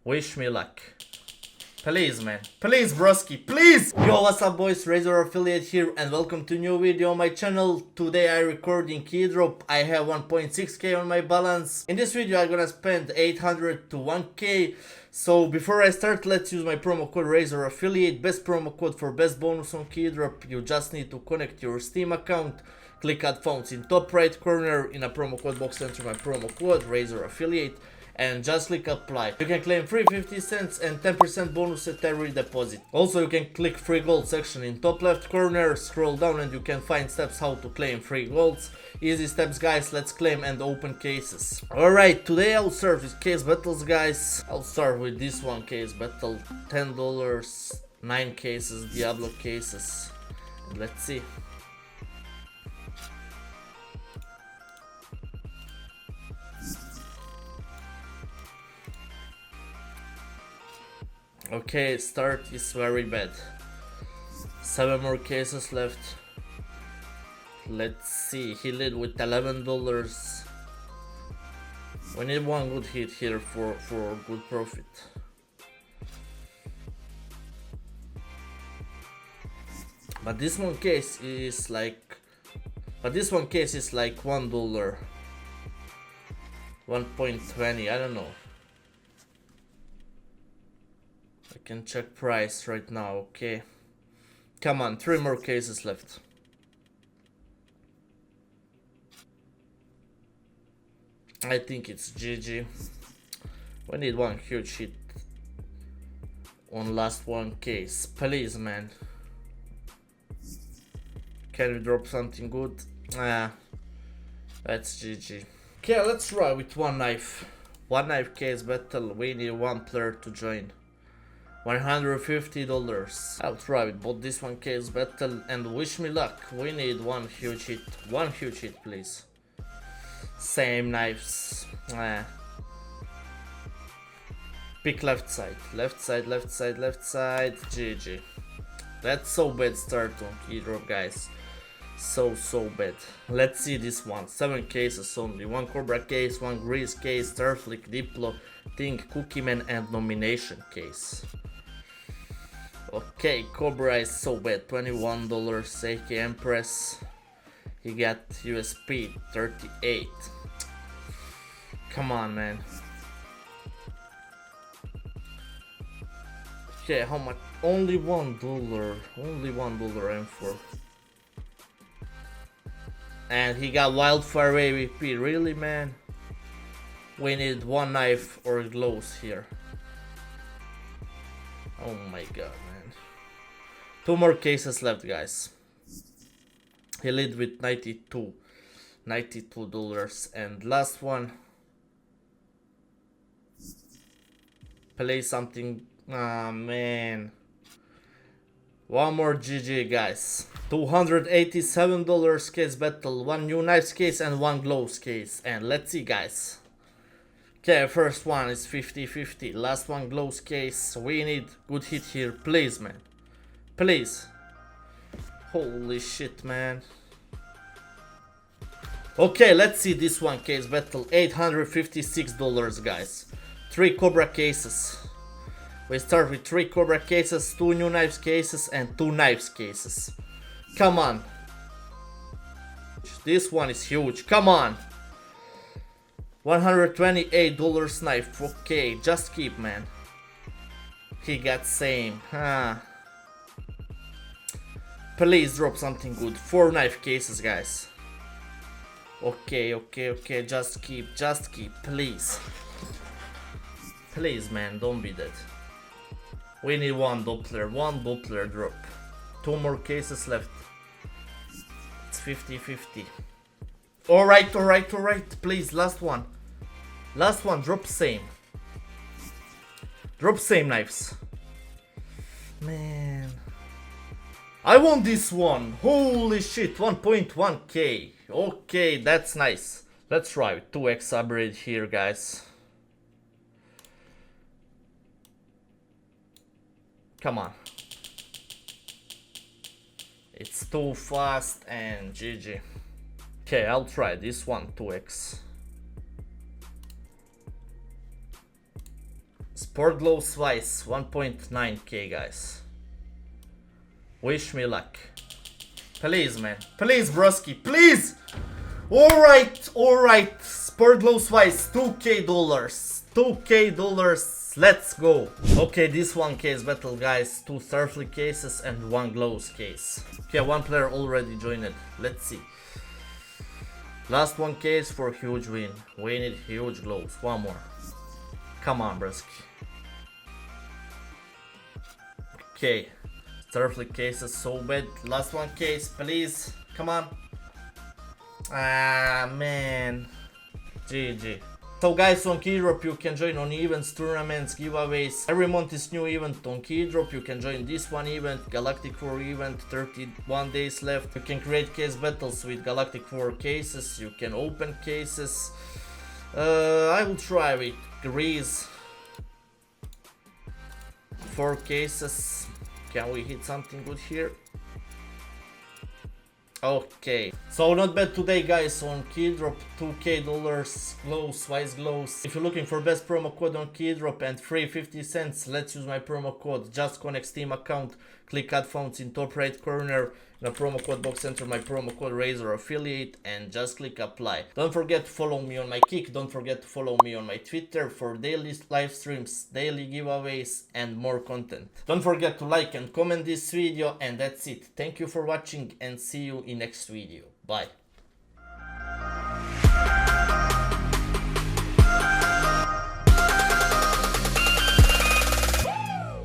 Wish me luck. Please, man. Please, broski. Please! Yo, what's up, boys? Razor Affiliate here, and welcome to a new video on my channel. Today I record in Keydrop. I have 1.6k on my balance. In this video I'm gonna spend 800 to 1k. So before I start, let's use my promo code Razor Affiliate. Best promo code for best bonus on Keydrop. You just need to connect your Steam account. Click add phones in top right corner. In a promo code box, enter my promo code Razor Affiliate. And just click apply. You can claim free 50 cents and 10% bonus at every deposit. Also, you can click free gold section in top left corner, scroll down and you can find steps how to claim free golds. Easy steps, guys. Let's claim and open cases. Alright, today I'll start with case battles, guys. I'll start with this one case battle. $10, 9 cases, Diablo cases. And let's see. Okay, start is very bad. 7 more cases left. Let's see, he led with $11. We need one good hit here for good profit. But this one case is like $1. 1.20, I don't know. I can check price right now, okay. Come on, 3 more cases left. I think it's GG. We need one huge hit on last one case. Please, man. Can we drop something good? Ah, that's GG. Okay, let's try with one knife. One knife case battle. We need one player to join. $150. I'll try with both this one case battle and wish me luck. We need one huge hit. One huge hit, please. Same knives. Pick left side. Left side, left side, left side. GG. That's so bad start on Keydrop, guys. So bad. Let's see this one. 7 cases only. 1 Cobra case, 1 Grease case, Starflick, Diplo, Think, Cookieman and Nomination case. Okay, Cobra is so bad. $21. AK Empress. He got USP 38. Come on, man. Okay, how much? Only $1. Only $1 M4. And he got Wildfire AVP. Really, man? We need one knife or gloves here. Oh my god, man. 2 more cases left, guys. He led with $92. And last one. Play something. Ah, man. One more GG, guys. $287 case battle. 1 new knives case and 1 gloves case. And let's see, guys. Okay, first one is 50-50. Last one gloves case. We need good hit here. Please, man. Please. Holy shit, man. Okay, let's see this one case battle. $856, guys. 3 Cobra cases. We start with 3 Cobra cases, 2 new knives cases and 2 knives cases. Come on. This one is huge. Come on. $128 knife. Okay, just keep, man. He got same. Please drop something good. 4 knife cases, guys. Okay. Just keep, please. Please, man, don't be dead. We need one Doppler drop. 2 more cases left. It's 50-50. Alright. Please, last one. Last one, drop same. Drop same knives. Man. I want this one. Holy shit, 1.1k. Okay, that's nice. Let's try 2x upgrade here, guys. Come on. It's too fast and GG. Okay, I'll try this one 2x. Sport gloves twice, 1.9k, guys. Wish me luck. Please, man. Please, broski. Please. Alright. Sport gloves twice, $2k. $2k. Let's go. Okay, this one case battle, guys. 2 Surfly cases and 1 gloves case. Okay, 1 player already joined. Let's see. Last 1 case for huge win. We need huge gloves. 1 more. Come on, broski. Okay. Surfly cases so bad. Last 1 case, please. Come on. Ah, man. GG. So guys, on Keydrop you can join on events, tournaments, giveaways. Every month is new event on Keydrop. You can join this one event, Galactic War event, 31 days left. You can create case battles with Galactic War cases. You can open cases. I will try with Grease. 4 cases. Can we hit something good here? Okay, so not bad today, guys, on Keydrop. $2k gloves, wise gloves. If you're looking for best promo code on Keydrop and free 50 cents, let's use my promo code. Just connect Steam account, click add fonts in top right corner. In the promo code box, enter my promo code Razor Affiliate and just click apply. Don't forget to follow me on my Kick. Don't forget to follow me on my Twitter for daily live streams, daily giveaways and more content. Don't forget to like and comment this video, and that's it. Thank you for watching and see you in next video. Bye.